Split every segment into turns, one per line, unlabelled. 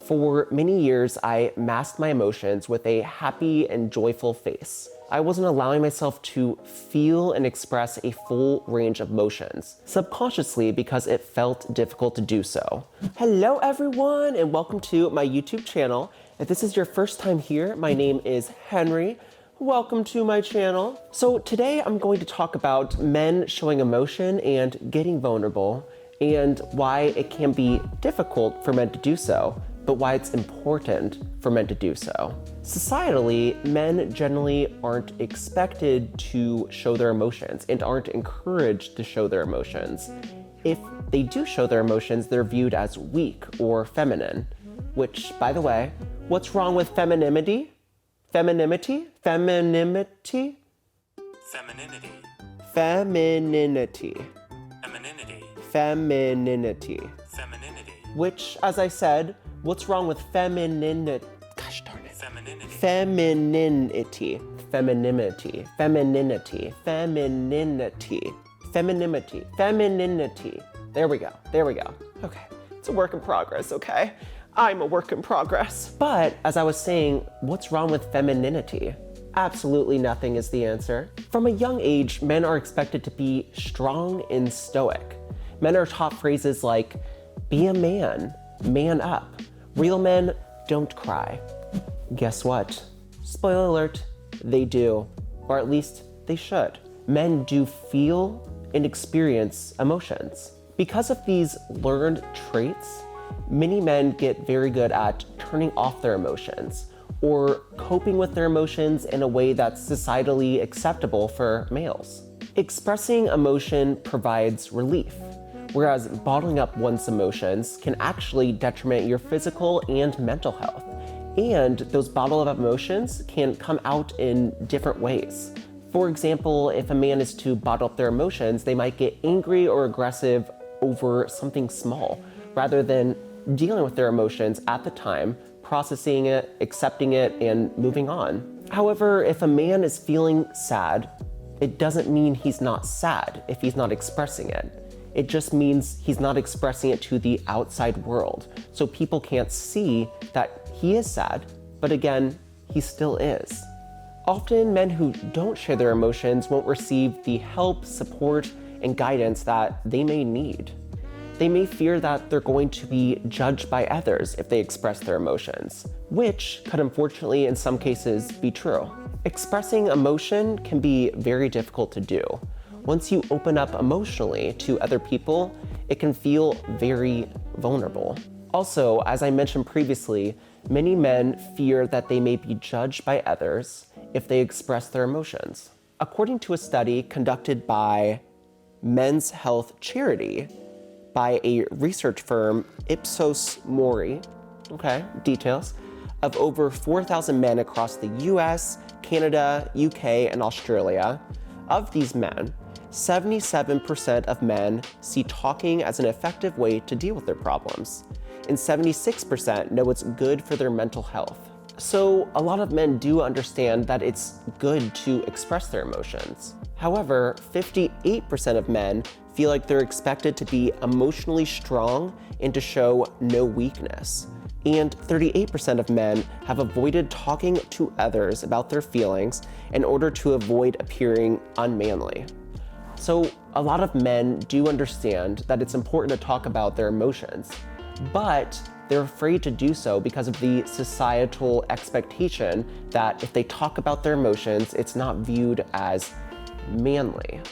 For many years, I masked my emotions with a happy and joyful face. I wasn't allowing myself to feel and express a full range of emotions, subconsciously because it felt difficult to do so. Hello everyone, and welcome to my YouTube channel. If this is your first time here, my name is Henry. Welcome to my channel. So today I'm going to talk about men showing emotion and getting vulnerable, and why it can be difficult for men to do so, but why it's important for men to do so. Societally, men generally aren't expected to show their emotions and aren't encouraged to show their emotions. If they do show their emotions, they're viewed as weak or feminine, which, by the way, what's wrong with femininity? Femininity? Femininity?
Femininity.
Femininity.
Femininity.
Femininity.
Femininity.
Which, as I said, what's wrong with femininity? Gosh darn it.
Femininity.
Femininity. Femininity. Femininity. Femininity. Femininity. Femininity. There we go. There we go. Okay. It's a work in progress, okay? I'm a work in progress. But as I was saying, what's wrong with femininity? Absolutely nothing is the answer. From a young age, men are expected to be strong and stoic. Men are taught phrases like, be a man, man up. Real men don't cry. Guess what? Spoiler alert, they do. Or at least they should. Men do feel and experience emotions. Because of these learned traits, many men get very good at turning off their emotions or coping with their emotions in a way that's societally acceptable for males. Expressing emotion provides relief, whereas bottling up one's emotions can actually detriment your physical and mental health. And those bottled up emotions can come out in different ways. For example, if a man is to bottle up their emotions, they might get angry or aggressive over something small, rather than dealing with their emotions at the time, processing it, accepting it, and moving on. However, if a man is feeling sad, it doesn't mean he's not sad if he's not expressing it. It just means he's not expressing it to the outside world, so people can't see that he is sad, but again, he still is. Often, men who don't share their emotions won't receive the help, support, and guidance that they may need. They may fear that they're going to be judged by others if they express their emotions, which could unfortunately in some cases be true. Expressing emotion can be very difficult to do. Once you open up emotionally to other people, it can feel very vulnerable. Also, as I mentioned previously, many men fear that they may be judged by others if they express their emotions. According to a study conducted by Men's Health Charity, by a research firm, Ipsos Mori, details, of over 4,000 men across the US, Canada, UK, and Australia. Of these men, 77% of men see talking as an effective way to deal with their problems, and 76% know it's good for their mental health. So a lot of men do understand that it's good to express their emotions. However, 58% of men feel like they're expected to be emotionally strong and to show no weakness. And 38% of men have avoided talking to others about their feelings in order to avoid appearing unmanly. So a lot of men do understand that it's important to talk about their emotions, but they're afraid to do so because of the societal expectation that if they talk about their emotions, it's not viewed as manly.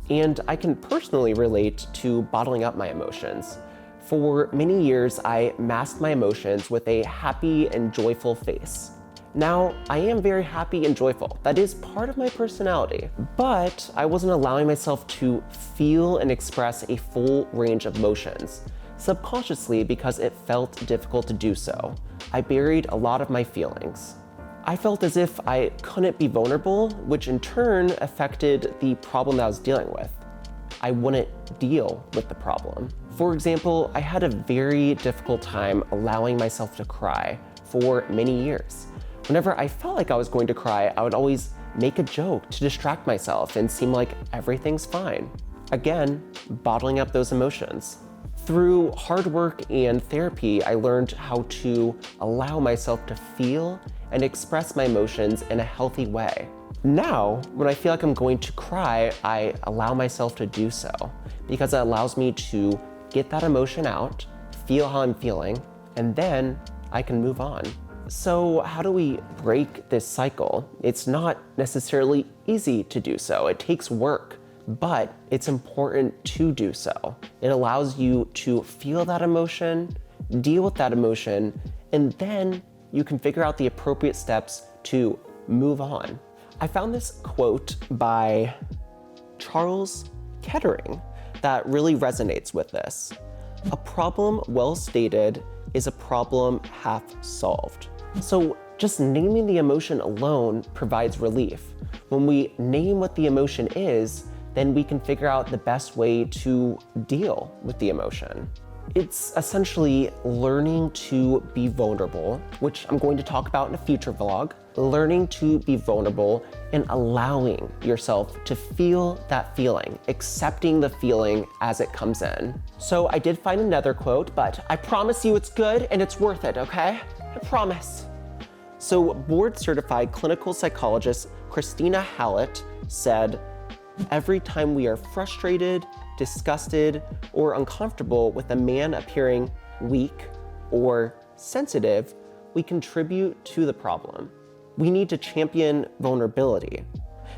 And I can personally relate to bottling up my emotions. For many years, I masked my emotions with a happy and joyful face. Now, I am very happy and joyful. That is part of my personality. But I wasn't allowing myself to feel and express a full range of emotions, subconsciously because it felt difficult to do so. I buried a lot of my feelings. I felt as if I couldn't be vulnerable, which in turn affected the problem that I was dealing with. I wouldn't deal with the problem. For example, I had a very difficult time allowing myself to cry for many years. Whenever I felt like I was going to cry, I would always make a joke to distract myself and seem like everything's fine. Again, bottling up those emotions. Through hard work and therapy, I learned how to allow myself to feel and express my emotions in a healthy way. Now, when I feel like I'm going to cry, I allow myself to do so because it allows me to get that emotion out, feel how I'm feeling, and then I can move on. So how do we break this cycle? It's not necessarily easy to do so. It takes work, but it's important to do so. It allows you to feel that emotion, deal with that emotion, and then you can figure out the appropriate steps to move on. I found this quote by Charles Kettering that really resonates with this. A problem well stated is a problem half solved. So just naming the emotion alone provides relief. When we name what the emotion is, then we can figure out the best way to deal with the emotion. It's essentially learning to be vulnerable, which I'm going to talk about in a future vlog. Learning to be vulnerable and allowing yourself to feel that feeling, accepting the feeling as it comes in. So I did find another quote, but I promise you it's good and it's worth it, okay? I promise. So board-certified clinical psychologist Christina Hallett said, "Every time we are frustrated, disgusted, or uncomfortable with a man appearing weak or sensitive, we contribute to the problem. We need to champion vulnerability.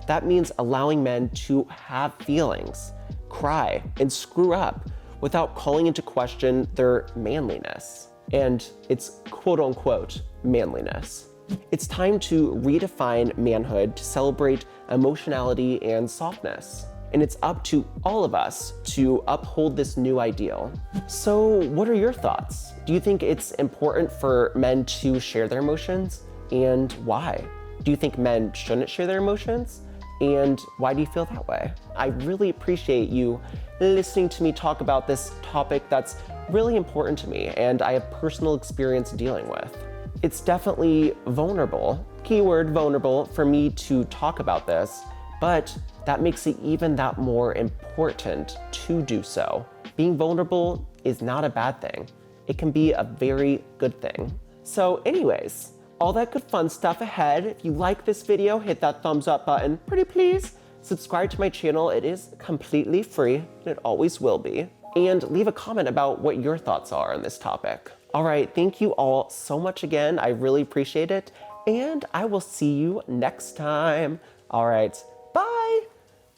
That means allowing men to have feelings, cry, and screw up without calling into question their manliness." And it's quote unquote manliness. It's time to redefine manhood to celebrate emotionality and softness. And it's up to all of us to uphold this new ideal. So what are your thoughts? Do you think it's important for men to share their emotions? And why? Do you think men shouldn't share their emotions? And why do you feel that way? I really appreciate you listening to me talk about this topic that's really important to me and I have personal experience dealing with. It's definitely vulnerable, keyword vulnerable, for me to talk about this, but that makes it even that more important to do so. Being vulnerable is not a bad thing. It can be a very good thing. So anyways, all that good fun stuff ahead. If you like this video, hit that thumbs up button, pretty please. Subscribe to my channel, it is completely free, and it always will be. And leave a comment about what your thoughts are on this topic. All right, thank you all so much again. I really appreciate it. And I will see you next time. All right, bye.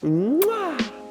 Mwah.